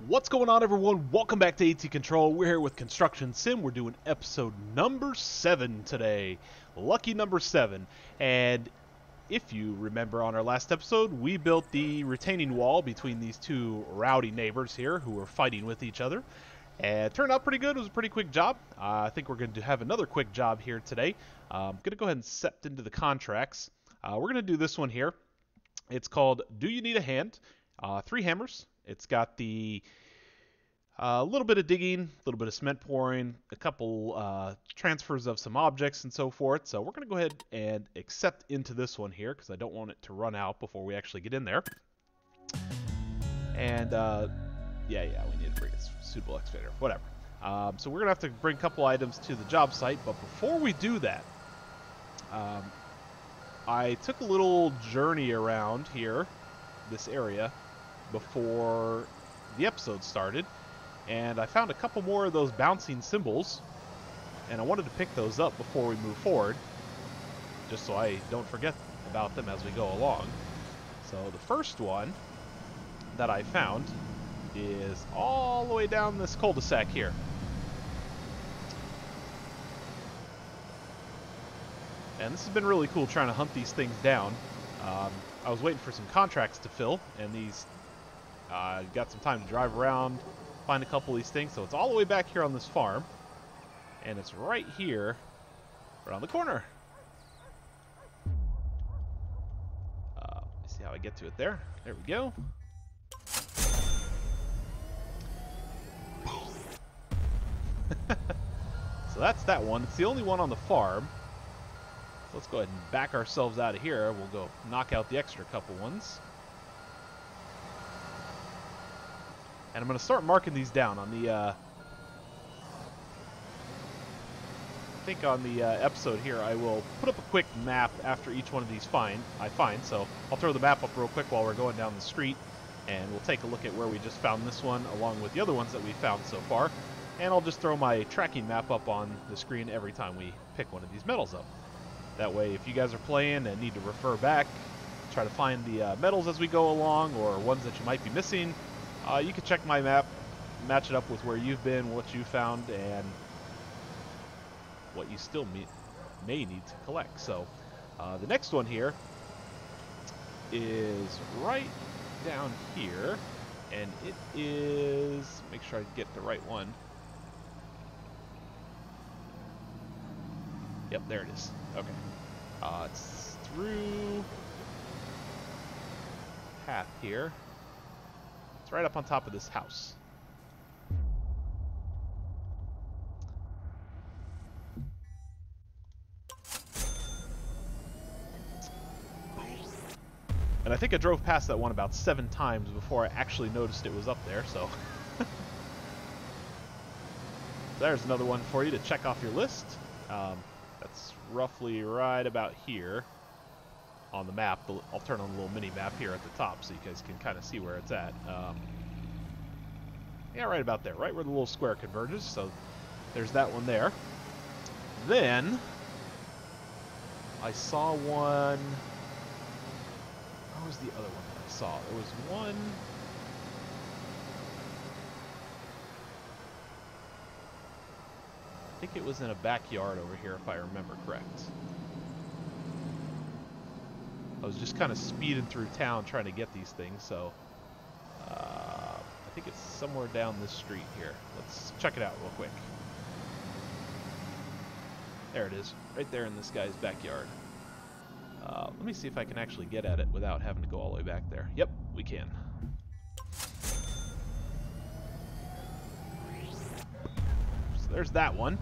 What's going on, everyone? Welcome back to ATControl. We're here with Construction Sim. We're doing episode number 7 today. Lucky number 7. And if you remember on our last episode, we built the retaining wall between these two rowdy neighbors here who were fighting with each other. And it turned out pretty good. It was a pretty quick job. I think we're going to have another quick job here today. I'm going to go ahead and step into the contracts. We're going to do this one here. It's called Do You Need a Hand? 3 hammers. It's got the little bit of digging, a little bit of cement pouring, a couple transfers of some objects and so forth. So we're going to go ahead and accept into this one here because I don't want it to run out before we actually get in there. And yeah, we need to bring a suitable excavator, whatever. So we're going to have to bring a couple items to the job site, but before we do that, I took a little journey around here, this area, before the episode started, and I found a couple more of those bouncing symbols, and I wanted to pick those up before we move forward, just so I don't forget about them as we go along. So the first one that I found is all the way down this cul-de-sac here. And this has been really cool trying to hunt these things down. I was waiting for some contracts to fill, and these got some time to drive around, find a couple of these things. So it's all the way back here on this farm, and it's right here, around the corner. Let me see how I get to it there. There we go. So that's that one. It's the only one on the farm. Let's go ahead and back ourselves out of here. We'll go knock out the extra couple ones. And I'm going to start marking these down on the, I think on the episode here, I will put up a quick map after each one of these I find. So I'll throw the map up real quick while we're going down the street, and we'll take a look at where we just found this one, along with the other ones that we found so far. And I'll just throw my tracking map up on the screen every time we pick one of these metals up. That way, if you guys are playing and need to refer back, try to find the metals as we go along, or ones that you might be missing, you can check my map, match it up with where you've been, what you found, and what you still may need to collect. So, the next one here is right down here, and it is, make sure I get the right one. Yep, there it is. Okay. It's through path here. It's right up on top of this house. And I think I drove past that one about 7 times before I actually noticed it was up there, so. There's another one for you to check off your list. That's roughly right about here on the map. I'll turn on the little mini map here at the top so you guys can kind of see where it's at. Yeah, right about there, right where the little square converges. So there's that one there. Then I saw one. Where was the other one that I saw? There was one. I think it was in a backyard over here, if I remember correct. I was just kind of speeding through town trying to get these things, so I think it's somewhere down this street here. Let's check it out real quick. There it is, right there in this guy's backyard. Let me see if I can actually get at it without having to go all the way back there. Yep, we can. So there's that one.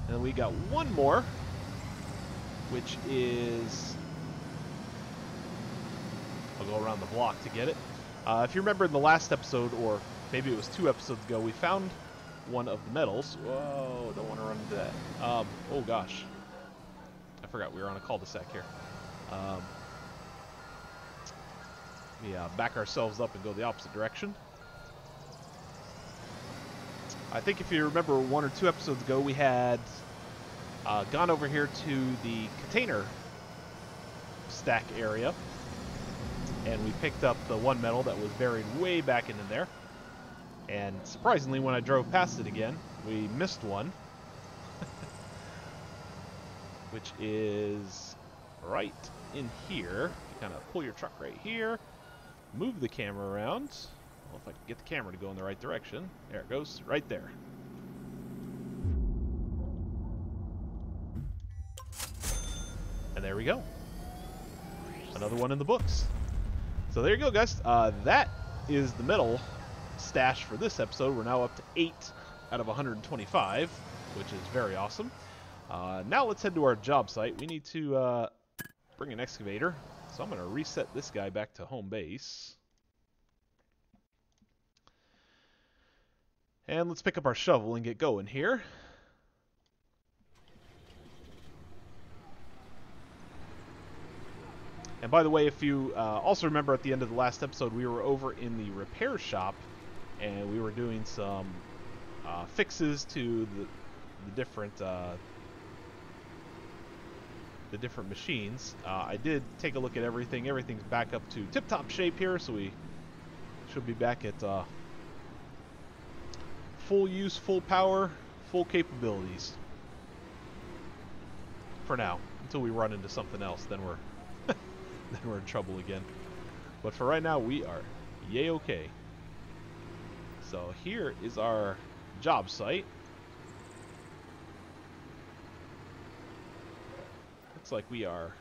And then we got one more, which is, I'll go around the block to get it. If you remember in the last episode, or maybe it was 2 episodes ago, we found one of the metals. Whoa, don't want to run into that. Oh gosh. I forgot we were on a cul-de-sac here. Back ourselves up and go the opposite direction. I think if you remember 1 or 2 episodes ago, we had gone over here to the container stack area, and we picked up the one metal that was buried way back in there. And surprisingly, when I drove past it again, we missed one. Which is right in here. You kind of pull your truck right here, move the camera around. Well, if I can get the camera to go in the right direction. There it goes, right there. And there we go. Another one in the books. So there you go, guys. That is the metal stash for this episode. We're now up to 8 out of 125, which is very awesome. Now let's head to our job site. We need to bring an excavator. So I'm going to reset this guy back to home base. And let's pick up our shovel and get going here. And by the way, if you also remember at the end of the last episode, we were over in the repair shop, and we were doing some fixes to the different machines. I did take a look at everything. Everything's back up to tip-top shape here, so we should be back at full use, full power, full capabilities. For now, until we run into something else, then we're then we're in trouble again. But for right now, we are yay-okay. So here is our job site. Looks like we are...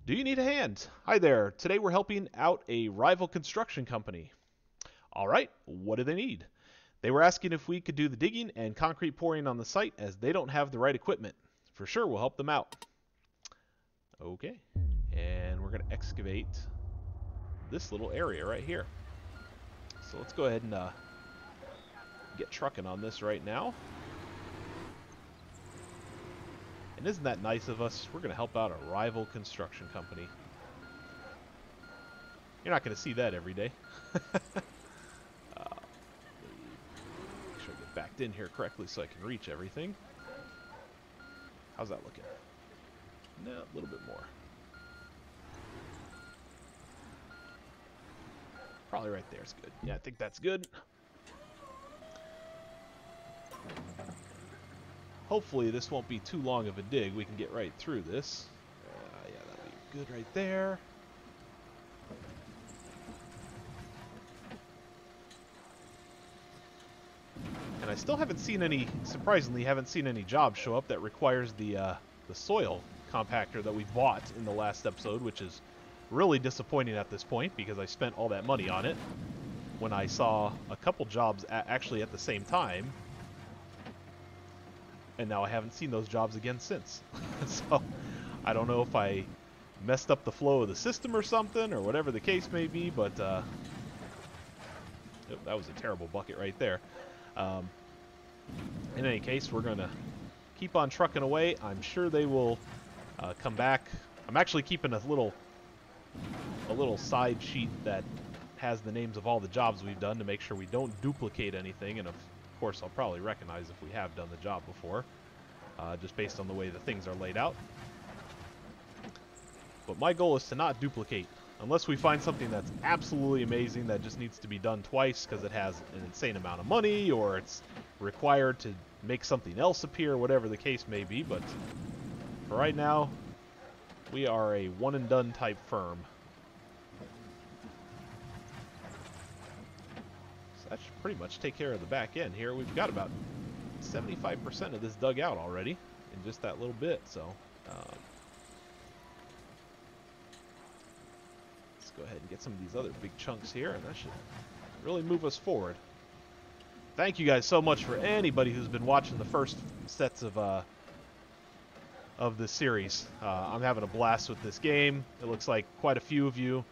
Do you need a hand? Hi there. Today we're helping out a rival construction company. Alright, what do they need? They were asking if we could do the digging and concrete pouring on the site as they don't have the right equipment. For sure, we'll help them out. Okay, and we're going to excavate this little area right here. So let's go ahead and get trucking on this right now. And isn't that nice of us? We're going to help out a rival construction company. You're not going to see that every day. Make sure I get backed in here correctly so I can reach everything. How's that looking? No, a little bit more. Probably right there is good. Yeah, I think that's good. Hopefully this won't be too long of a dig. We can get right through this. Yeah, that'll be good right there. And I still haven't seen any, surprisingly, haven't seen any jobs show up that requires the soil compactor that we bought in the last episode, which is really disappointing at this point because I spent all that money on it when I saw a couple jobs actually at the same time, and now I haven't seen those jobs again since. So I don't know if I messed up the flow of the system or something, or whatever the case may be, but oh, that was a terrible bucket right there. In any case, we're gonna keep on trucking away. I'm sure they will come back. I'm actually keeping a little side sheet that has the names of all the jobs we've done to make sure we don't duplicate anything, and of course I'll probably recognize if we have done the job before, just based on the way the things are laid out. But my goal is to not duplicate, unless we find something that's absolutely amazing that just needs to be done twice because it has an insane amount of money, or it's required to make something else appear, whatever the case may be. But for right now, we are a one-and-done type firm. So that should pretty much take care of the back end here. We've got about 75% of this dug out already in just that little bit. So let's go ahead and get some of these other big chunks here, and that should really move us forward. Thank you guys so much for anybody who's been watching the first sets of this series. I'm having a blast with this game. It looks like quite a few of you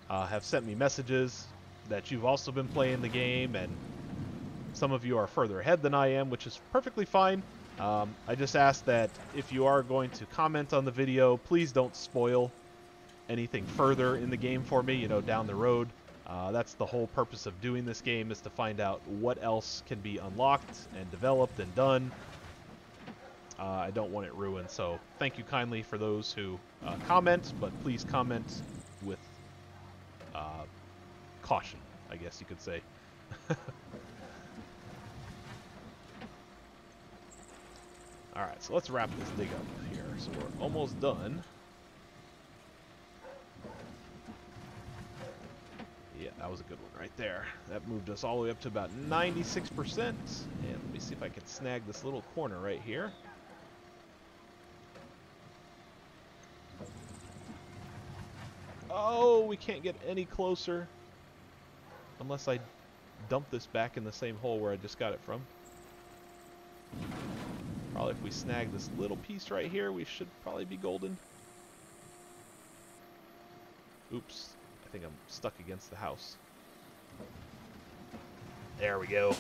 have sent me messages that you've also been playing the game, and some of you are further ahead than I am, which is perfectly fine. I just ask that if you are going to comment on the video, please don't spoil anything further in the game for me, you know, down the road. That's the whole purpose of doing this game, is to find out what else can be unlocked and developed and done. I don't want it ruined, so thank you kindly for those who comment, but please comment with caution, I guess you could say. Alright, so let's wrap this dig up here. So we're almost done. Yeah, that was a good one right there. That moved us all the way up to about 96%. And let me see if I can snag this little corner right here. Oh, we can't get any closer. Unless I dump this back in the same hole where I just got it from. Probably if we snag this little piece right here, we should probably be golden. Oops. I think I'm stuck against the house. There we go.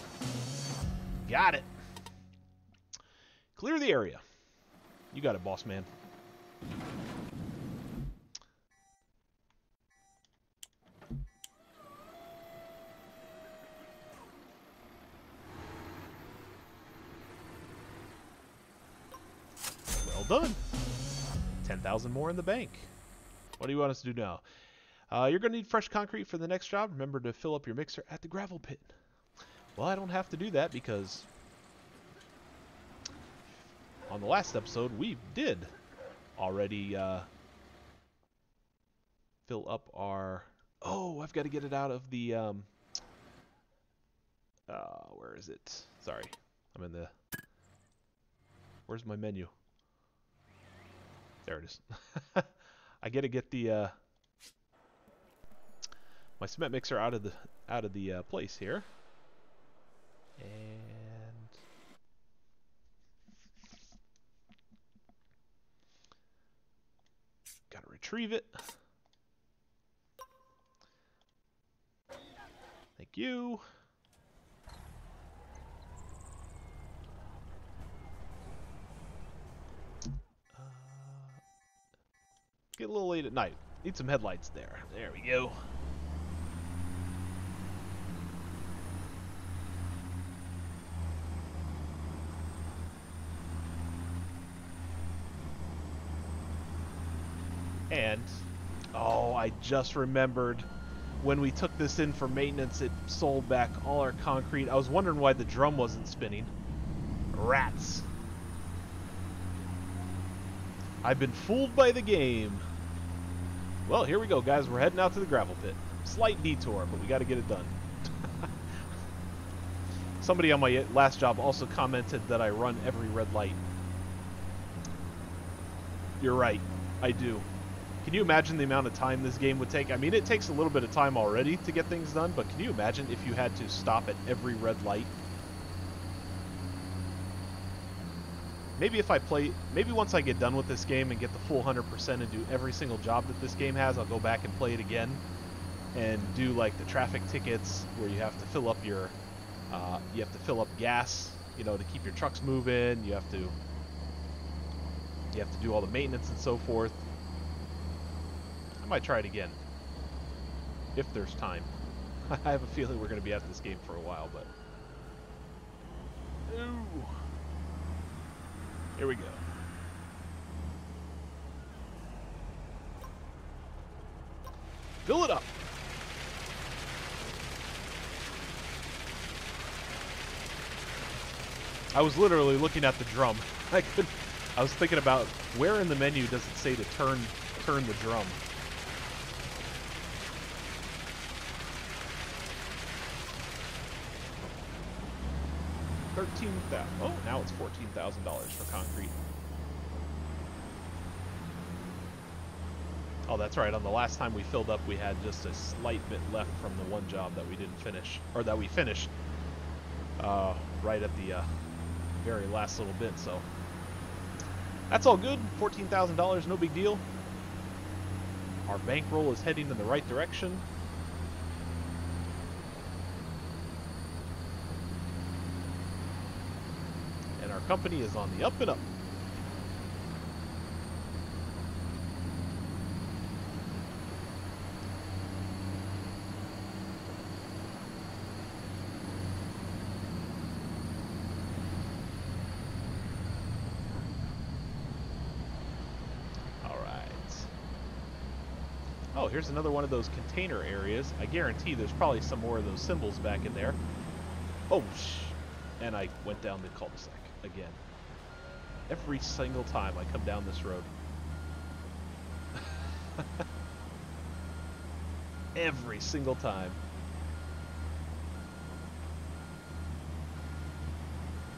Got it. Clear the area. You got it, boss man. Well done. 10,000 more in the bank. What do you want us to do now? You're going to need fresh concrete for the next job. Remember to fill up your mixer at the gravel pit. Well, I don't have to do that because on the last episode we did already fill up our... Oh, I've got to get it out of the... where is it? Sorry. I'm in the... Where's my menu? There it is. I got to get the... my cement mixer out of the place here, and gotta retrieve it. Thank you. Get a little late at night. Need some headlights there. There we go. And, oh, I just remembered when we took this in for maintenance, it sold back all our concrete. I was wondering why the drum wasn't spinning. Rats. I've been fooled by the game. Well, here we go, guys. We're heading out to the gravel pit. Slight detour, but we got to get it done. Somebody on my last job also commented that I run every red light. You're right. I do. Can you imagine the amount of time this game would take? I mean, it takes a little bit of time already to get things done, but can you imagine if you had to stop at every red light? Maybe if I play, maybe once I get done with this game and get the full 100% and do every single job that this game has, I'll go back and play it again and do like the traffic tickets where you have to fill up your, gas, you know, to keep your trucks moving. You have to do all the maintenance and so forth. I might try it again if there's time. I have a feeling we're going to be at this game for a while, but ooh. Here we go. Fill it up. I was literally looking at the drum. I was thinking about where in the menu does it say to turn the drum. Oh, now it's $14,000 for concrete. Oh, that's right. On the last time we filled up, we had just a slight bit left from the one job that we didn't finish, or that we finished right at the very last little bit. So that's all good. $14,000, no big deal. Our bankroll is heading in the right direction. Our company is on the up and up. Oh, here's another one of those container areas. I guarantee there's probably some more of those symbols back in there. Oh, and I went down the cul-de-sac again. Every single time I come down this road. Every single time.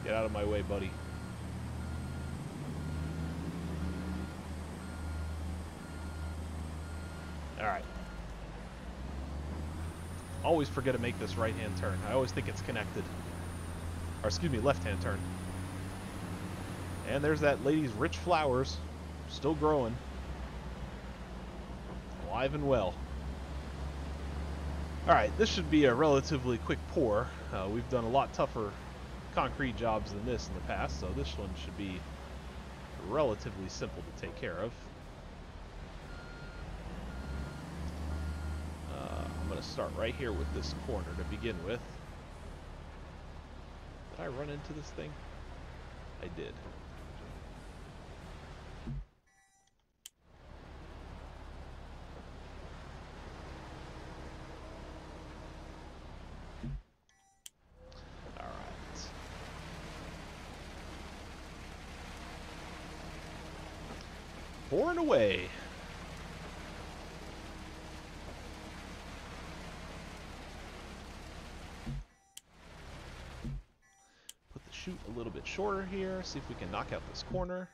Get out of my way, buddy. Alright. Always forget to make this right-hand turn. I always think it's connected. Or, excuse me, left-hand turn. And there's that lady's rich flowers. Still growing. Alive and well. Alright, this should be a relatively quick pour. We've done a lot tougher concrete jobs than this in the past, so this one should be relatively simple to take care of. I'm going to start right here with this corner to begin with. Did I run into this thing? I did. Alright. Pouring away. Shoot a little bit shorter here, see if we can knock out this corner.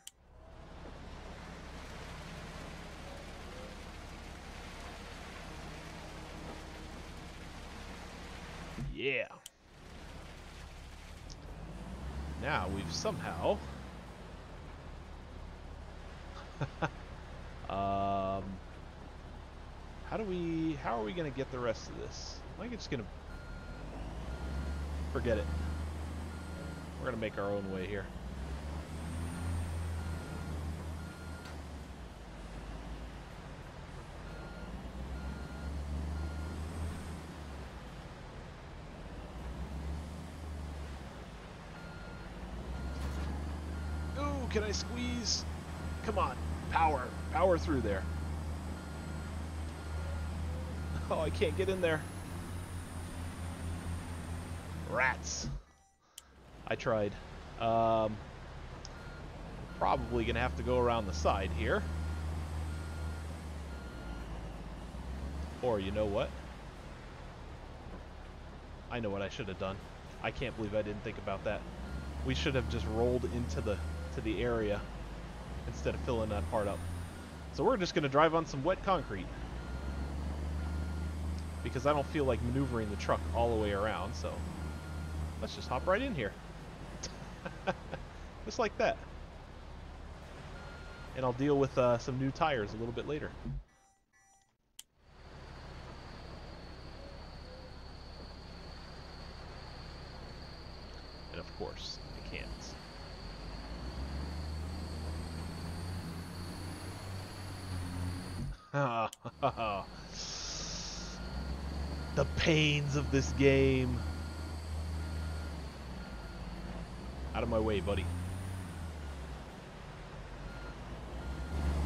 Yeah. Now we've somehow how are we gonna get the rest of this? Am I just gonna forget it? We're going to make our own way here. Ooh, can I squeeze? Come on, power. Power through there. Oh, I can't get in there. Rats. I tried. Probably gonna have to go around the side here. Or you know what? I know what I should have done. I can't believe I didn't think about that. We should have just rolled into the area instead of filling that part up. So we're just gonna drive on some wet concrete. Because I don't feel like maneuvering the truck all the way around, so let's just hop right in here. Just like that. And I'll deal with some new tires a little bit later. And of course, I can't. The pains of this game. Out of my way, buddy.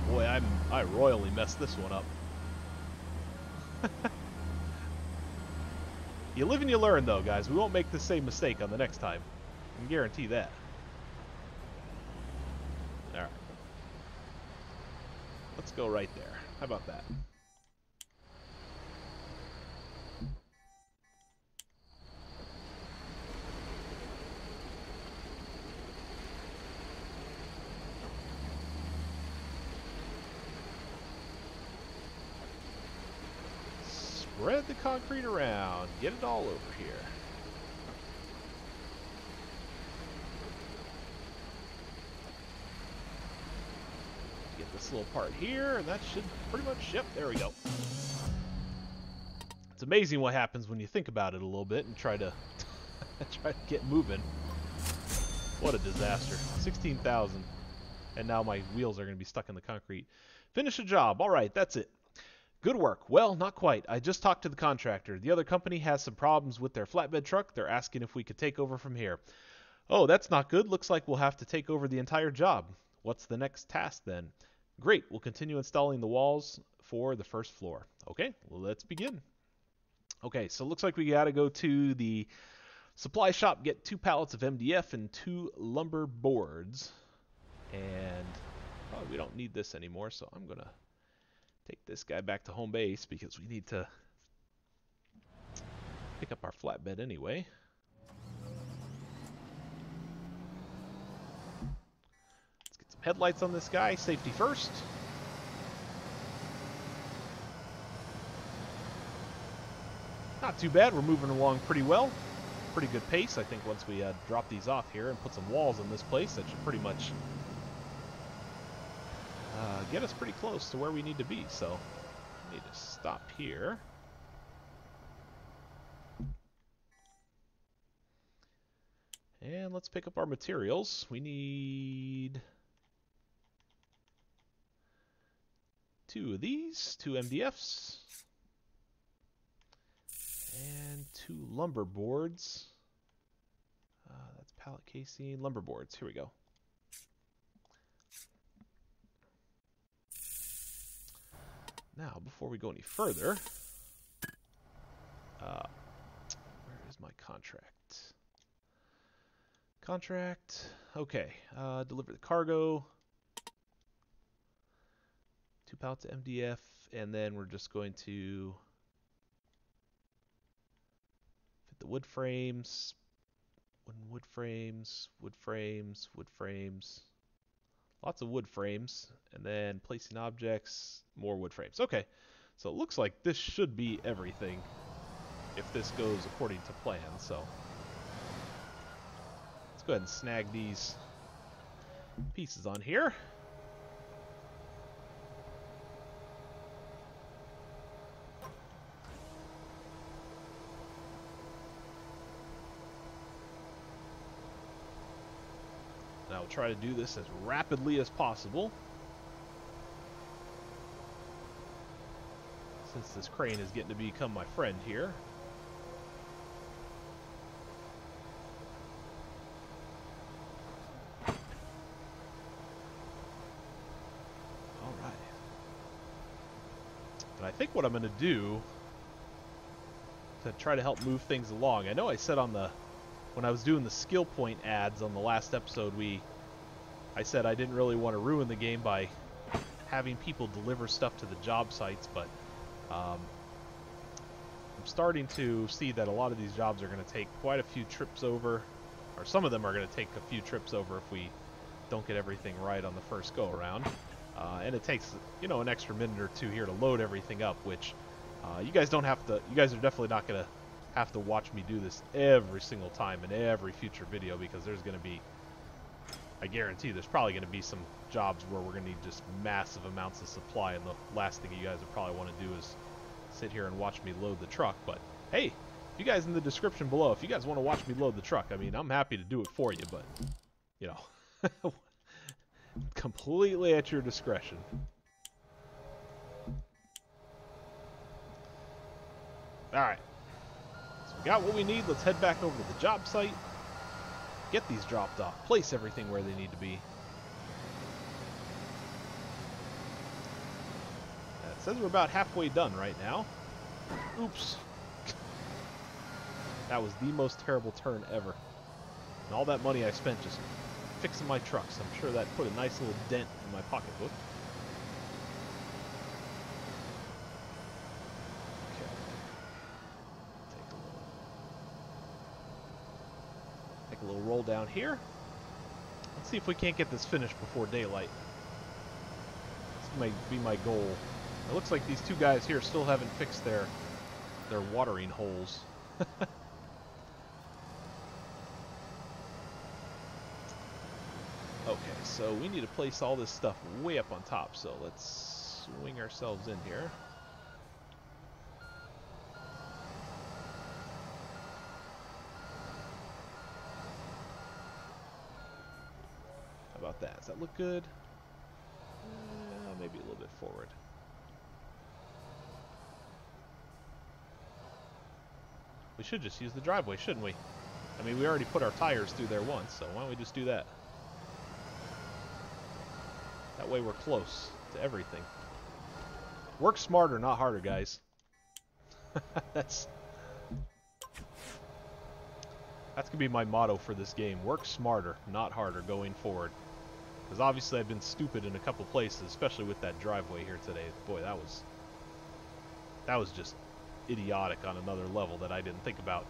Boy, I royally messed this one up. You live and you learn, though, guys. We won't make the same mistake on the next time. I can guarantee that. Alright. Let's go right there. How about that? Spread the concrete around. Get it all over here. Get this little part here, and that should pretty much, yep, there we go. It's amazing what happens when you think about it a little bit and try to get moving. What a disaster. 16,000. And now my wheels are going to be stuck in the concrete. Finish the job. All right, that's it. Good work. Well, not quite. I just talked to the contractor. The other company has some problems with their flatbed truck. They're asking if we could take over from here. Oh, that's not good. Looks like we'll have to take over the entire job. What's the next task then? Great. We'll continue installing the walls for the first floor. Okay, well, let's begin. Okay, so it looks like we got to go to the supply shop, get 2 pallets of MDF and 2 lumber boards. And probably we don't need this anymore, so I'm going to take this guy back to home base because we need to pick up our flatbed anyway. Let's get some headlights on this guy. Safety first. Not too bad. We're moving along pretty well. Pretty good pace. I think once we drop these off here and put some walls in this place, that should pretty much get us pretty close to where we need to be. So we need to stop here. And let's pick up our materials. We need 2 of these, 2 MDFs, and 2 lumber boards. That's pallet casing, lumber boards. Here we go. Now, before we go any further, where is my contract? Okay, deliver the cargo. 2 pallets of MDF, and then we're just going to fit the wood frames, wood frames, lots of wood frames, and then placing objects, more wood frames. Okay, so it looks like this should be everything if this goes according to plan, so let's go ahead and snag these pieces on here. Now we'll try to do this as rapidly as possible, since this crane is getting to become my friend here. Alright. And I think what I'm going to do to try to help move things along, I know I said on the when I was doing the skill point ads on the last episode, I said I didn't really want to ruin the game by having people deliver stuff to the job sites, but I'm starting to see that a lot of these jobs are going to take quite a few trips over, or some of them are going to take a few trips over if we don't get everything right on the first go around. And it takes, you know, an extra minute or 2 here to load everything up, which you guys don't have to, you guys are definitely not going to have to watch me do this every single time in every future video, because there's going to be, I guarantee there's probably going to be some jobs where we're going to need just massive amounts of supply, and the last thing you guys would probably want to do is sit here and watch me load the truck. But hey, you guys in the description below, if you guys want to watch me load the truck, I mean, I'm happy to do it for you, but, you know, completely at your discretion. Alright. We got what we need. Let's head back over to the job site, get these dropped off, place everything where they need to be. It says we're about halfway done right now. Oops. That was the most terrible turn ever. And all that money I spent just fixing my trucks, I'm sure that put a nice little dent in my pocketbook. A little roll down here. Let's see if we can't get this finished before daylight. This might be my goal. It looks like these 2 guys here still haven't fixed their watering holes. Okay, so we need to place all this stuff way up on top, so let's swing ourselves in here. About that. Does that look good? Maybe a little bit forward. We should just use the driveway, shouldn't we? I mean, we already put our tires through there once, so why don't we just do that? That way we're close to everything. Work smarter, not harder, guys. That's gonna be my motto for this game. Work smarter, not harder, going forward. Because obviously I've been stupid in a couple places, especially with that driveway here today. Boy, that was just idiotic on another level that I didn't think about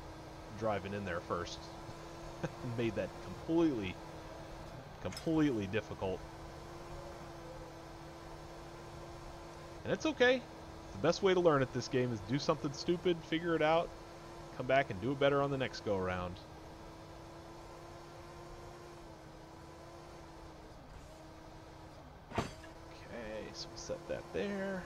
driving in there first. Made that completely difficult. And it's okay. The best way to learn at this game is do something stupid, figure it out, come back and do it better on the next go-around. Okay, so we'll set that there.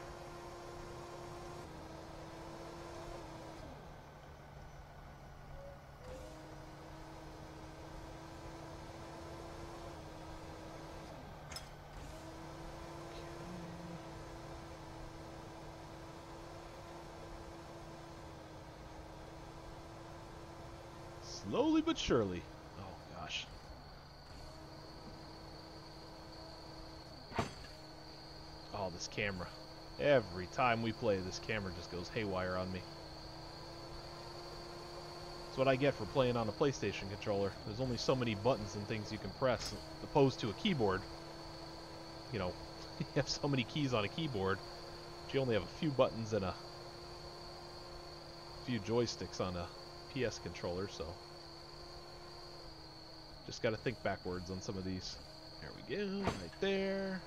Slowly but surely. Oh, gosh. Oh, this camera. Every time we play, this camera just goes haywire on me. That's what I get for playing on a PlayStation controller. There's only so many buttons and things you can press, opposed to a keyboard. You know, you have so many keys on a keyboard, but you only have a few buttons and a few joysticks on a PS controller, so just got to think backwards on some of these. There we go, right there.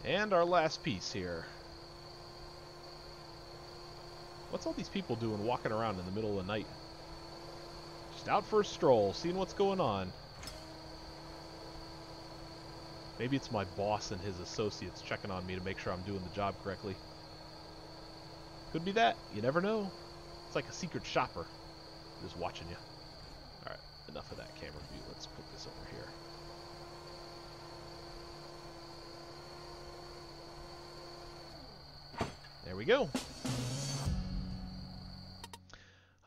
And our last piece here. What's all these people doing walking around in the middle of the night? Just out for a stroll, seeing what's going on. Maybe it's my boss and his associates checking on me to make sure I'm doing the job correctly. Could be that. You never know. It's like a secret shopper just watching you. Alright, enough of that camera view. Let's put this over here. There we go.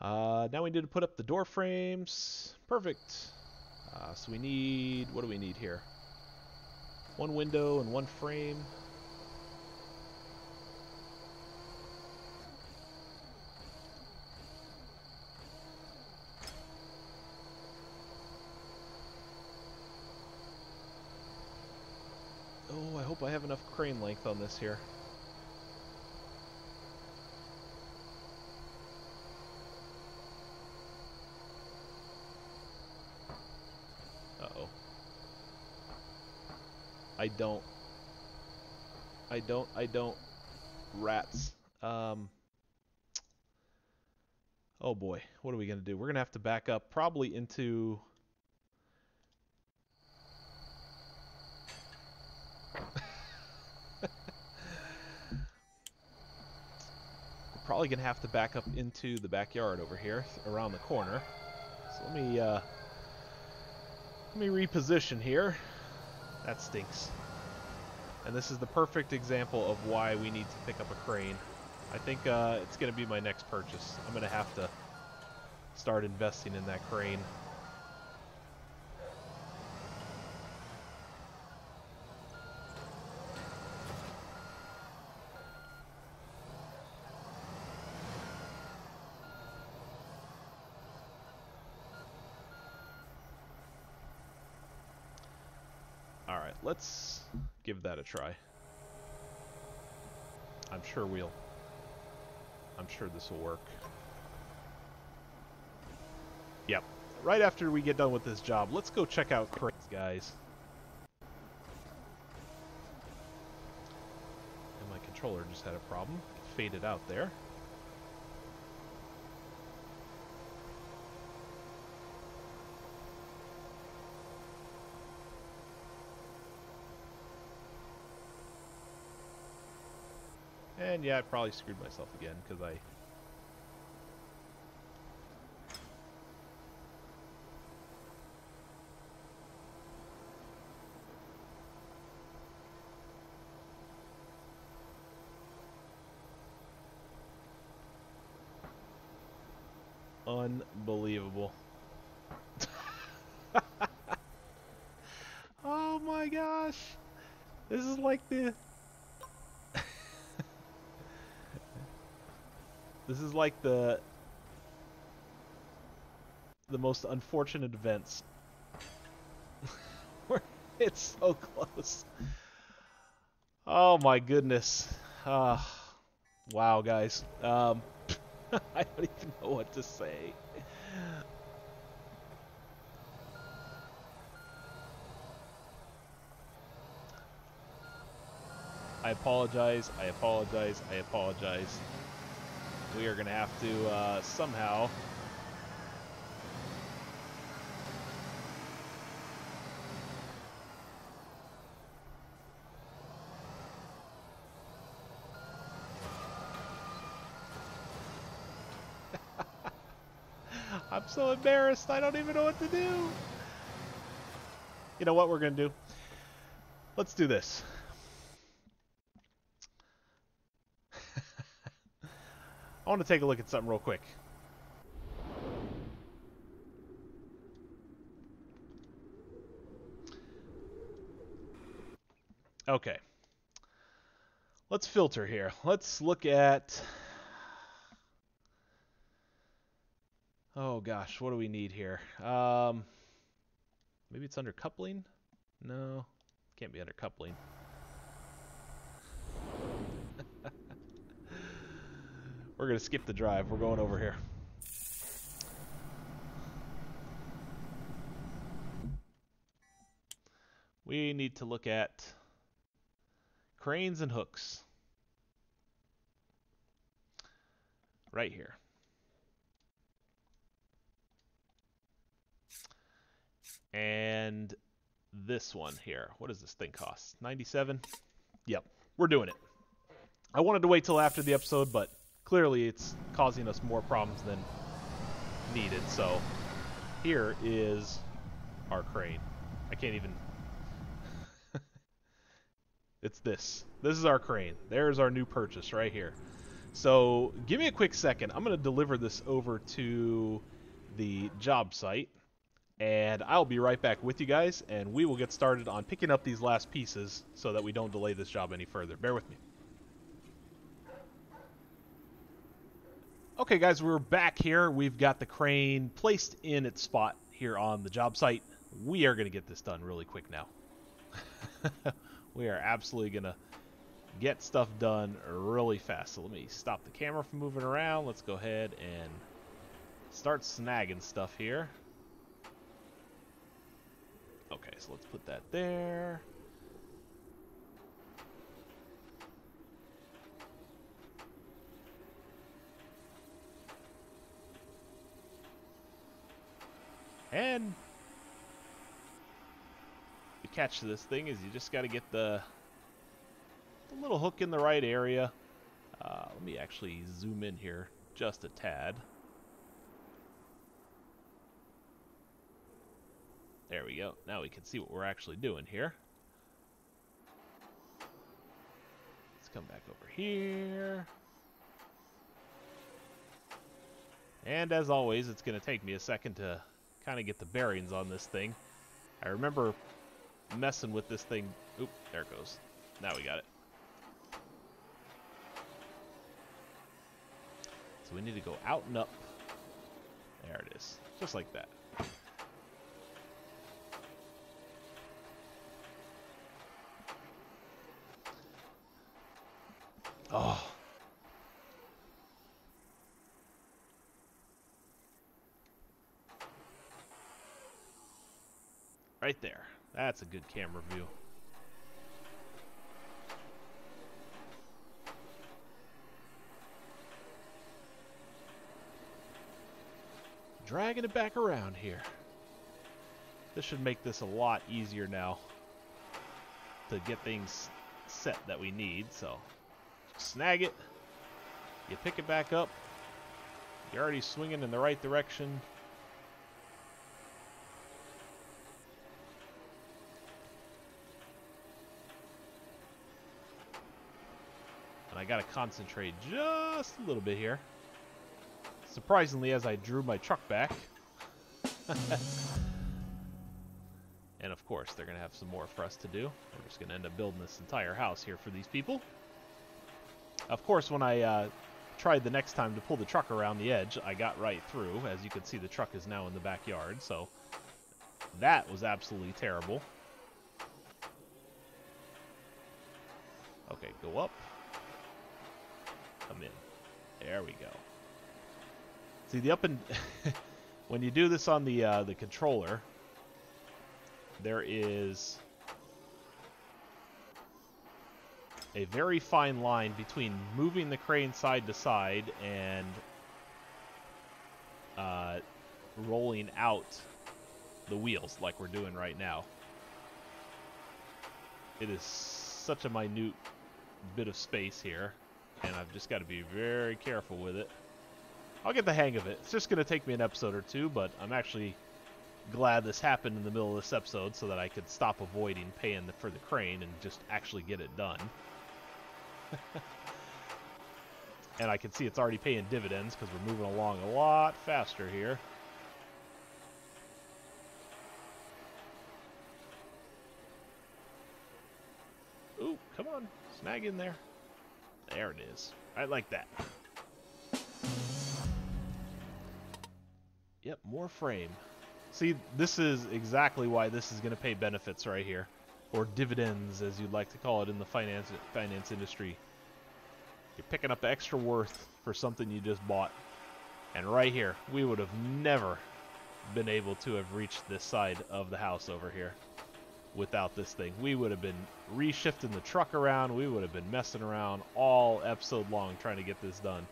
Now we need to put up the door frames. Perfect. So we need... what do we need here? One window and one frame. Oh, I hope I have enough crane length on this here. Uh-oh. I don't. Rats. Oh boy, what are we gonna do? We're gonna have to back up probably into... We're probably gonna have to back up into the backyard over here, around the corner. So let me reposition here. That stinks. And this is the perfect example of why we need to pick up a crane. I think it's going to be my next purchase. I'm going to have to start investing in that crane. Alright, let's give that a try. I'm sure this will work. Yep. Right after we get done with this job, let's go check out cranes, guys. And my controller just had a problem. It faded out there. And yeah, I probably screwed myself again because I... Unbelievable. Oh my gosh. This is like the This is like the most unfortunate events. It's so close. Oh my goodness. Wow, guys. I don't even know what to say. I apologize. I apologize. I apologize. We are going to have to somehow... I'm so embarrassed. I don't even know what to do. You know what we're going to do? Let's do this. I want to take a look at something real quick. Okay. Let's filter here. Let's look at... Oh gosh, what do we need here? Maybe it's under coupling? No, can't be under coupling. We're going to skip the drive. We're going over here. We need to look at cranes and hooks. Right here. And this one here. What does this thing cost? 97? Yep, we're doing it. I wanted to wait till after the episode, but clearly it's causing us more problems than needed. So here is our crane. I can't even... It's this. This is our crane. There's our new purchase right here. So give me a quick second. I'm going to deliver this over to the job site, and I'll be right back with you guys, and we will get started on picking up these last pieces so that we don't delay this job any further. Bear with me. Okay, guys, we're back here. We've got the crane placed in its spot here on the job site. We are going to get this done really quick now. We are absolutely going to get stuff done really fast. So let me stop the camera from moving around. Let's go ahead and start snagging stuff here. Okay, so let's put that there. And the catch to this thing is you just got to get the little hook in the right area. Let me actually zoom in here just a tad. There we go. Now we can see what we're actually doing here. Let's come back over here. And as always, it's going to take me a second to kind of get the bearings on this thing. I remember messing with this thing. Oop, there it goes. Now we got it. So we need to go out and up. There it is. Just like that. Oh. Right there. That's a good camera view. Dragging it back around here. This should make this a lot easier now to get things set that we need. So snag it, you pick it back up, you're already swinging in the right direction. And I gotta concentrate just a little bit here. Surprisingly, as I drew my truck back. And of course, they're gonna have some more for us to do. We're just gonna end up building this entire house here for these people. Of course, when I tried the next time to pull the truck around the edge, I got right through. As you can see, the truck is now in the backyard, so that was absolutely terrible. Okay, go up. Come in. There we go. See, the up and... when you do this on the controller, there is a very fine line between moving the crane side to side and rolling out the wheels like we're doing right now. It is such a minute bit of space here, and I've just got to be very careful with it. I'll get the hang of it. It's just going to take me an episode or two, but I'm actually glad this happened in the middle of this episode so that I could stop avoiding paying for the crane and just actually get it done. And I can see it's already paying dividends because we're moving along a lot faster here. Ooh, come on. Snag in there. There it is. Right like that. Yep, more frame. See, this is exactly why this is going to pay benefits right here. Or dividends, as you'd like to call it in the finance industry. You're picking up extra worth for something you just bought. And right here, we would have never been able to have reached this side of the house over here without this thing. We would have been reshifting the truck around. We would have been messing around all episode long trying to get this done.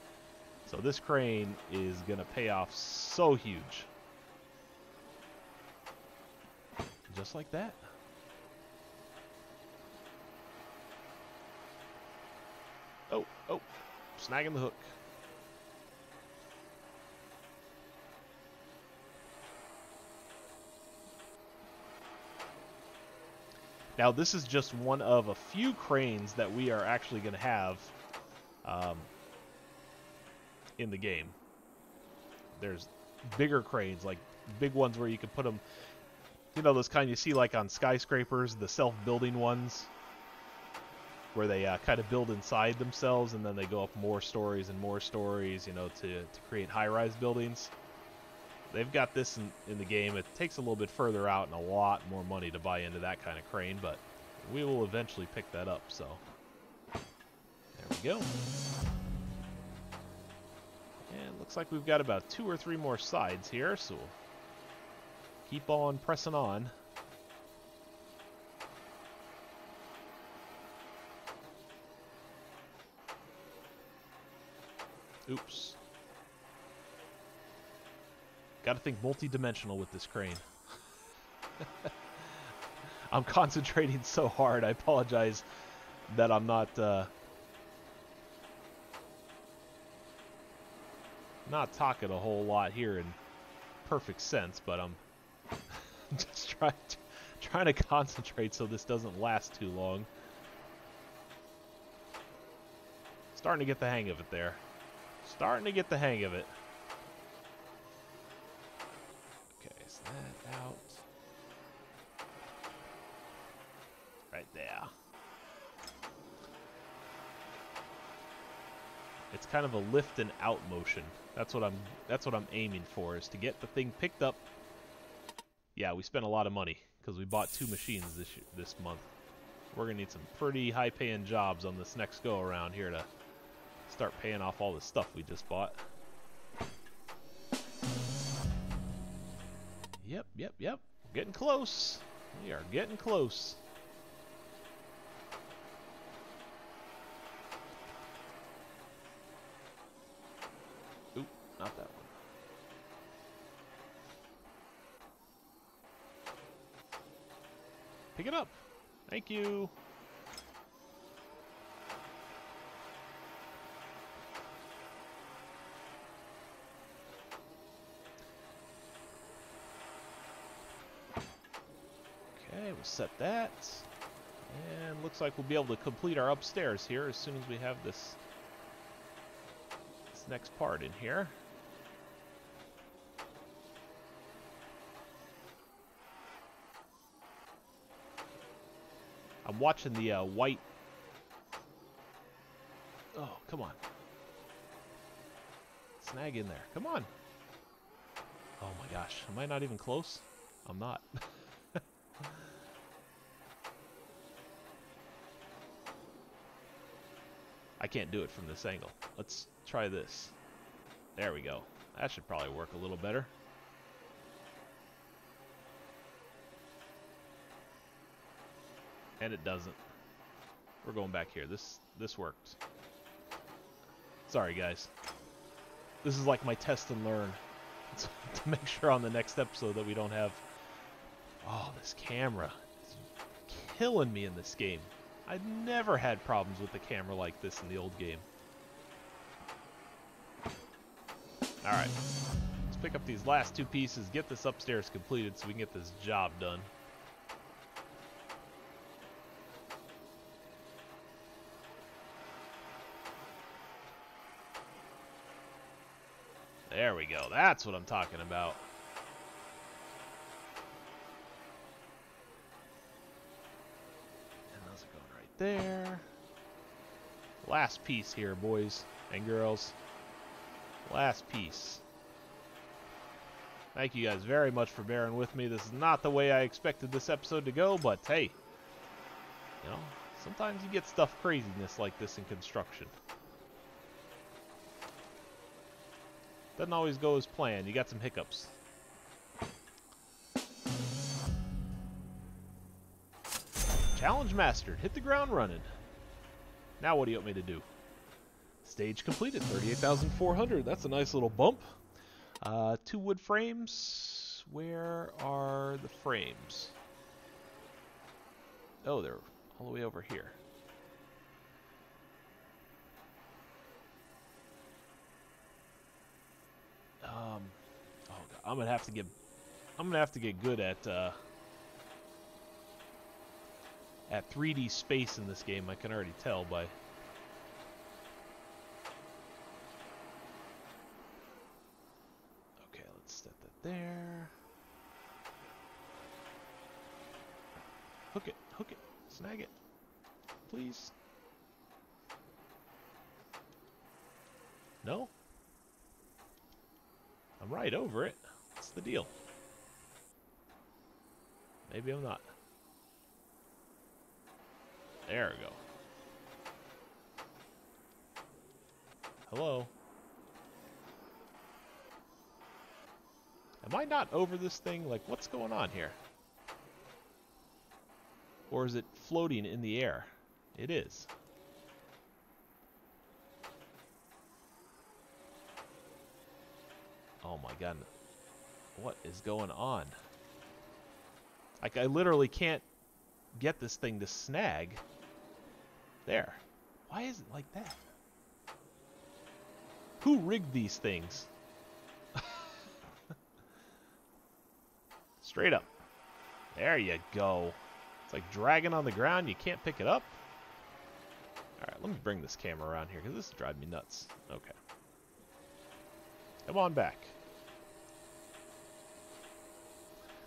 So this crane is going to pay off so huge. Just like that. Oh, snagging the hook. Now this is just one of a few cranes that we are actually going to have in the game. There's bigger cranes, like big ones where you can put them, you know, those kind you see like on skyscrapers, the self-building ones, where they kind of build inside themselves and then they go up more stories and more stories, you know, to create high-rise buildings. They've got this in the game. It takes a little bit further out and a lot more money to buy into that kind of crane, but we will eventually pick that up, so there we go. And looks like we've got about 2 or 3 more sides here, so we'll keep on pressing on. Oops. Gotta think multi-dimensional with this crane. I'm concentrating so hard, I apologize that I'm not talking a whole lot here in perfect sense, but I'm just trying to concentrate so this doesn't last too long. Starting to get the hang of it there. Starting to get the hang of it. Okay, so that out. Right there. It's kind of a lift and out motion. That's what I'm aiming for, is to get the thing picked up. Yeah, we spent a lot of money because we bought 2 machines this month. We're gonna need some pretty high-paying jobs on this next go around here to start paying off all the stuff we just bought. Yep. We're getting close. We are getting close. Oop, not that one. Pick it up. Thank you. Okay, we'll set that. And looks like we'll be able to complete our upstairs here as soon as we have this next part in here. I'm watching the white... Oh, come on. Snag in there. Come on. Oh my gosh. Am I not even close? I'm not. I can't do it from this angle. Let's try this. There we go. That should probably work a little better. And it doesn't. We're going back here. This worked. Sorry, guys. This is like my test and learn. To make sure on the next episode that we don't have... Oh, this camera is killing me in this game. I've never had problems with the camera like this in the old game. Alright. Let's pick up these last two pieces, get this upstairs completed so we can get this job done. There we go. That's what I'm talking about. And those are going right there. Last piece here, boys and girls. Last piece. Thank you guys very much for bearing with me. This is not the way I expected this episode to go, but hey, you know, sometimes you get stuff craziness like this in construction. Doesn't always go as planned. You got some hiccups. Challenge mastered. Hit the ground running. Now what do you want me to do? Stage completed. 38,400. That's a nice little bump. 2 wood frames. Where are the frames? Oh, they're all the way over here. Oh God, I'm gonna have to get good at 3D space in this game. I can already tell by. Okay, let's set that there. Hook it, snag it, please. No? I'm right over it. What's the deal? Maybe I'm not. There we go. Hello? Am I not over this thing? Like, what's going on here? Or is it floating in the air? It is. Oh my god. What is going on? Like, I literally can't get this thing to snag. There. Why is it like that? Who rigged these things? Straight up. There you go. It's like dragging on the ground. You can't pick it up. Alright, let me bring this camera around here because this is driving me nuts. Okay. Come on back.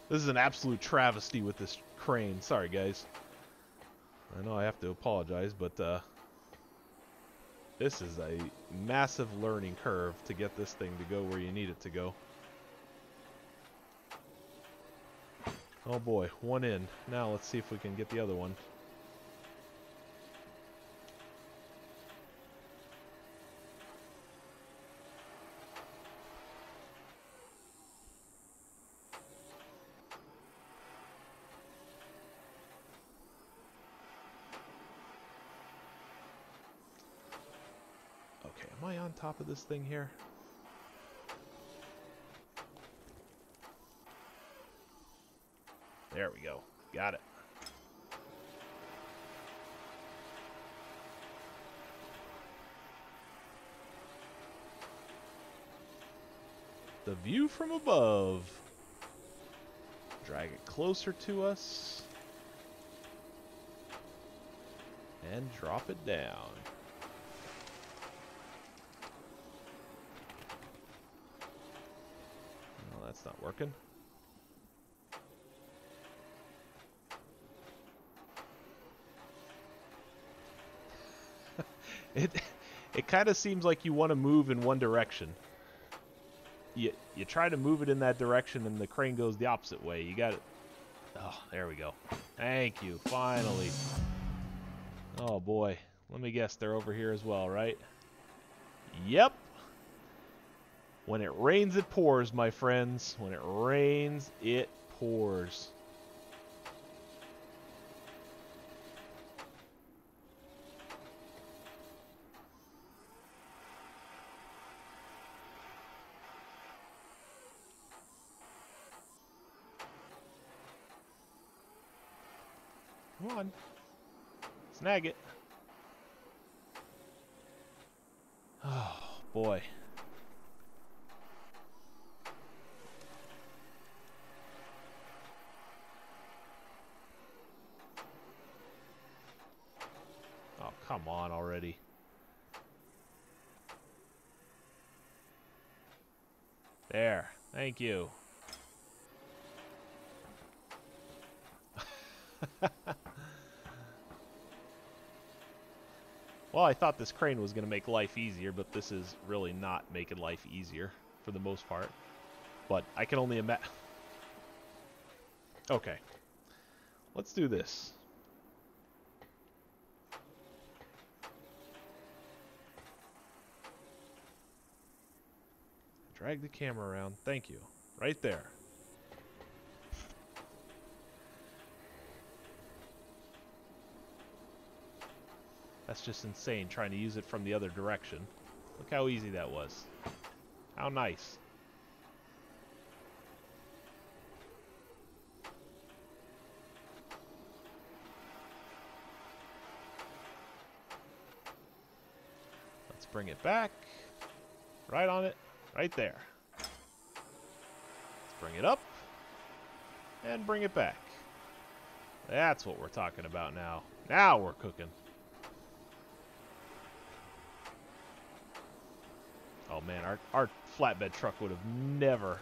This is an absolute travesty with this crane. Sorry, guys. I know I have to apologize, but this is a massive learning curve to get this thing to go where you need it to go. Oh boy, one in. Now let's see if we can get the other one. Okay, am I on top of this thing here? There we go. Got it. The view from above. Drag it closer to us. And drop it down. No, that's not working. It kind of seems like you want to move in one direction. you try to move it in that direction and the crane goes the opposite way. You got it. Oh, there we go. Thank you. Finally. Oh boy. Let me guess, they're over here as well, right? Yep. When it rains, it pours, my friends. When it rains, it pours. Come on. Snag it. Oh, boy. Oh, come on already. There. Thank you. Well, I thought this crane was going to make life easier, but this is really not making life easier for the most part. But I can only imagine. Okay. Let's do this. Drag the camera around. Thank you. Right there. That's just insane, trying to use it from the other direction. Look how easy that was. How nice. Let's bring it back. Right on it. Right there. Let's bring it up. And bring it back. That's what we're talking about now. Now we're cooking. Oh man, our flatbed truck would have never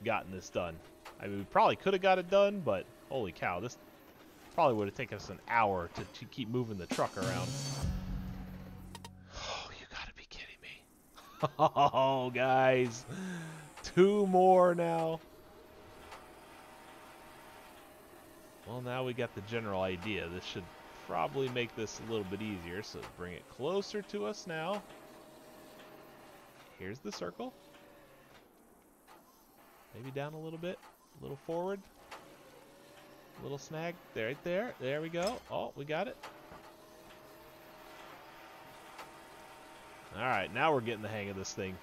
gotten this done. I mean, we probably could have got it done, but holy cow, this probably would have taken us an hour to keep moving the truck around. Oh, you gotta be kidding me. Oh, guys. 2 more now. Well, now we got the general idea. This should probably make this a little bit easier, so bring it closer to us now. Here's the circle. Maybe down a little bit. A little forward. A little snag. There, right there. There we go. Oh, we got it. Alright, now we're getting the hang of this thing.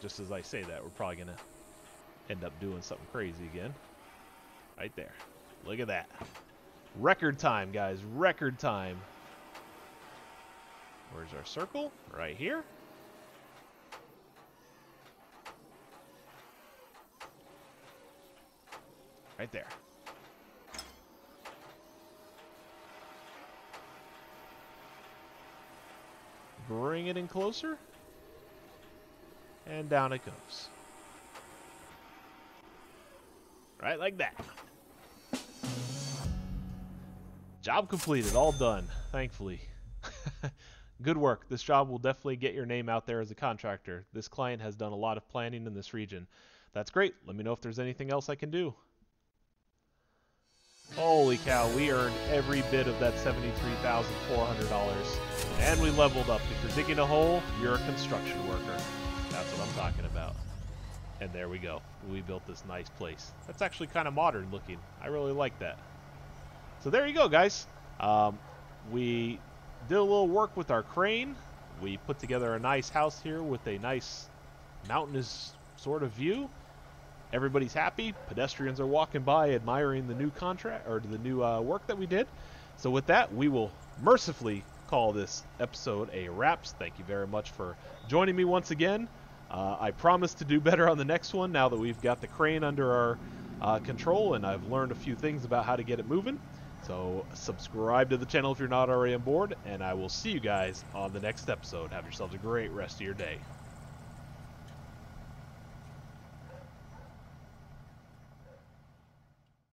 Just as I say that, we're probably going to end up doing something crazy again. Right there. Look at that. Record time, guys. Record time. Where's our circle? Right here. Right there. Bring it in closer. And down it goes. Right like that. Job completed. All done. Thankfully. Good work. This job will definitely get your name out there as a contractor. This client has done a lot of planning in this region. That's great. Let me know if there's anything else I can do. Holy cow, we earned every bit of that $73,400. And we leveled up. If you're digging a hole, you're a construction worker. That's what I'm talking about. And there we go. We built this nice place. That's actually kind of modern looking. I really like that. So there you go, guys. We did a little work with our crane. We put together a nice house here with a nice mountainous sort of view. Everybody's happy. Pedestrians are walking by admiring the new contract or the new work that we did. So with that, we will mercifully call this episode a wraps. Thank you very much for joining me once again. I promise to do better on the next one now that we've got the crane under our control and I've learned a few things about how to get it moving. So subscribe to the channel if you're not already on board, and I will see you guys on the next episode. Have yourselves a great rest of your day.